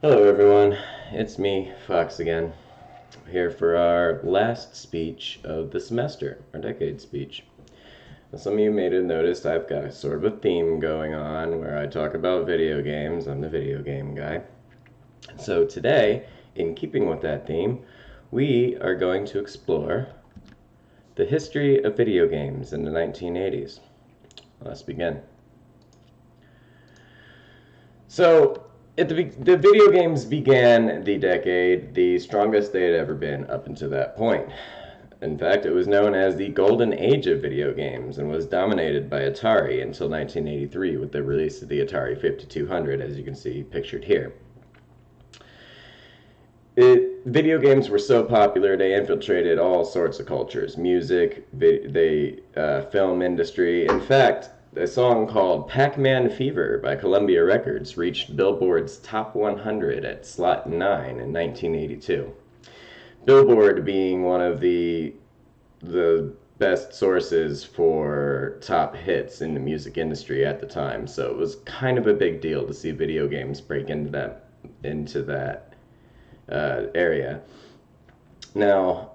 Hello everyone, it's me, Fox again, here for our last speech of the semester, our decade speech. Now, some of you may have noticed I've got a sort of a theme going on where I talk about video games. I'm the video game guy. So today, in keeping with that theme, we are going to explore the history of video games in the 1980s. Let's begin. So, the video games began the decade the strongest they had ever been up until that point. In fact, it was known as the golden age of video games and was dominated by Atari until 1983 with the release of the Atari 5200, as you can see pictured here. Video games were so popular they infiltrated all sorts of cultures: music, film industry. In fact, a song called Pac-Man Fever by Columbia Records reached Billboard's Top 100 at slot 9 in 1982. Billboard being one of the best sources for top hits in the music industry at the time, so it was kind of a big deal to see video games break into that area. Now,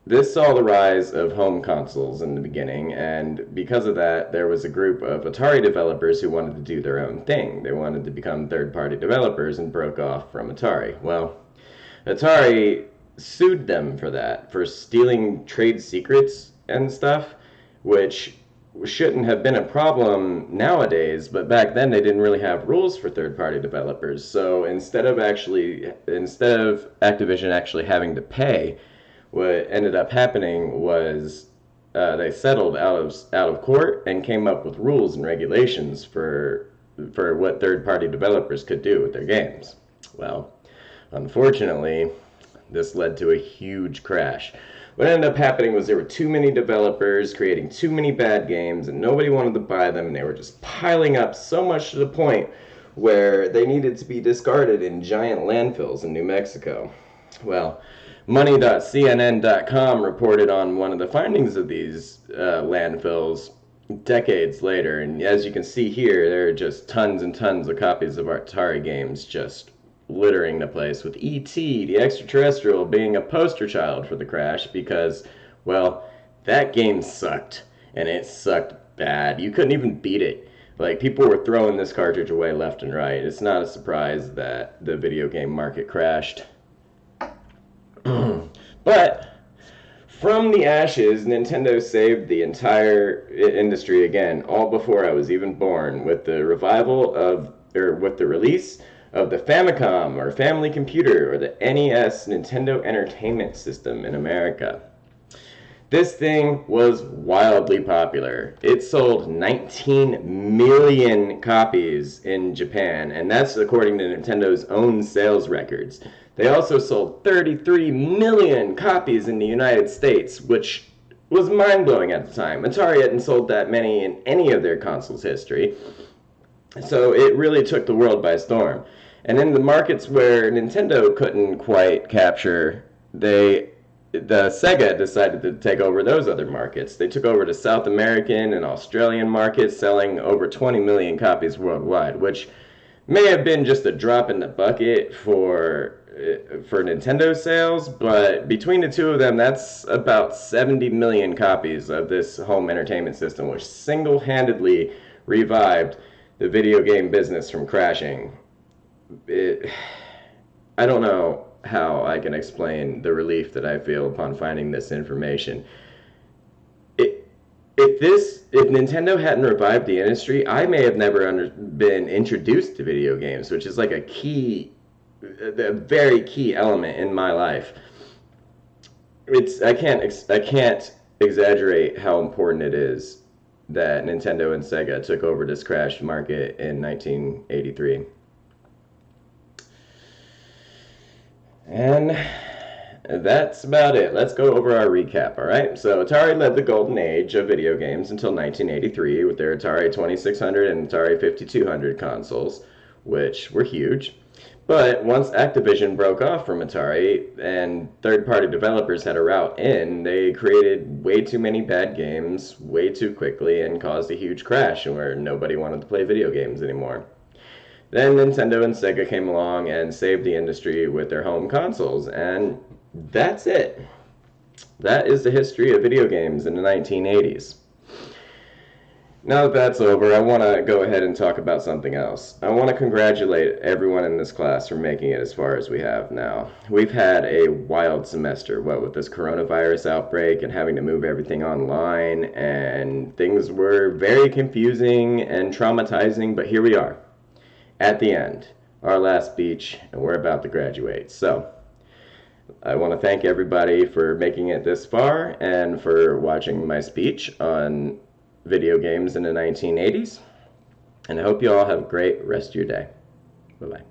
this saw the rise of home consoles in the beginning, and because of that, there was a group of Atari developers who wanted to do their own thing. They wanted to become third-party developers and broke off from Atari. Well, Atari sued them for that, for stealing trade secrets and stuff, which shouldn't have been a problem nowadays, but back then they didn't really have rules for third-party developers. So instead of Activision actually having to pay, what ended up happening was they settled out of court and came up with rules and regulations for what third-party developers could do with their games. Well, unfortunately, this led to a huge crash. What ended up happening was there were too many developers creating too many bad games, and nobody wanted to buy them, and they were just piling up so much to the point where they needed to be discarded in giant landfills in New Mexico. Well, Money.cnn.com reported on one of the findings of these landfills decades later, and as you can see here, there are just tons and tons of copies of Atari games just littering the place, with E.T., the extraterrestrial, being a poster child for the crash because, well, that game sucked, and it sucked bad. You couldn't even beat it. Like, people were throwing this cartridge away left and right. It's not a surprise that the video game market crashed. But from the ashes, Nintendo saved the entire industry again, all before I was even born, with the release of the Famicom, or Family Computer, or the NES, Nintendo Entertainment System, in America. This thing was wildly popular. It sold 19 million copies in Japan, and that's according to Nintendo's own sales records. They also sold 33 million copies in the United States, which was mind-blowing at the time. Atari hadn't sold that many in any of their consoles' history, so it really took the world by storm. And in the markets where Nintendo couldn't quite capture, the Sega decided to take over those other markets. They took over the South American and Australian markets, selling over 20 million copies worldwide, which may have been just a drop in the bucket for Nintendo sales, but between the two of them, that's about 70 million copies of this home entertainment system, which single-handedly revived the video game business from crashing. I don't know how I can explain the relief that I feel upon finding this information. If Nintendo hadn't revived the industry, I may have never been introduced to video games, which is like a very key element in my life. I can't exaggerate how important it is that Nintendo and Sega took over this crashed market in 1983. And that's about it. Let's go over our recap, alright? So Atari led the golden age of video games until 1983 with their Atari 2600 and Atari 5200 consoles, which were huge. But once Activision broke off from Atari and third-party developers had a route in, they created way too many bad games way too quickly and caused a huge crash where nobody wanted to play video games anymore. Then Nintendo and Sega came along and saved the industry with their home consoles, and that's it. That is the history of video games in the 1980s. Now that that's over, I want to go ahead and talk about something else. I want to congratulate everyone in this class for making it as far as we have now. We've had a wild semester, what with this coronavirus outbreak and having to move everything online, and things were very confusing and traumatizing, but here we are, at the end, our last speech, and we're about to graduate. So, I want to thank everybody for making it this far and for watching my speech on video games in the 1980s. And I hope you all have a great rest of your day. Bye-bye.